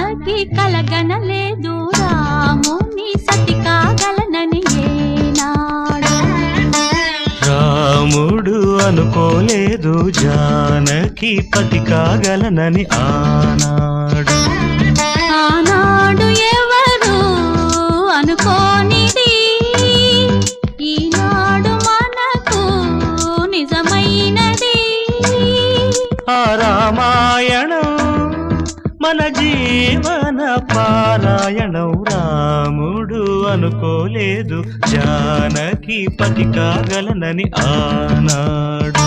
జానకి కలగనలేదు రాముని సతి కాగలనని ఏనాడు. రాముడు అనుకోలేదు జానకి పతి కాగలనని ఆనాడు. ఆనాడు ఎవరు అనుకోనిది ఈనాడు మనకు నిజమైనది. ఆ రామాయణం మన జీవన పారాయణం. రాముడు అనుకోలేదు జానకి పతి కాగలనని ఆనాడు.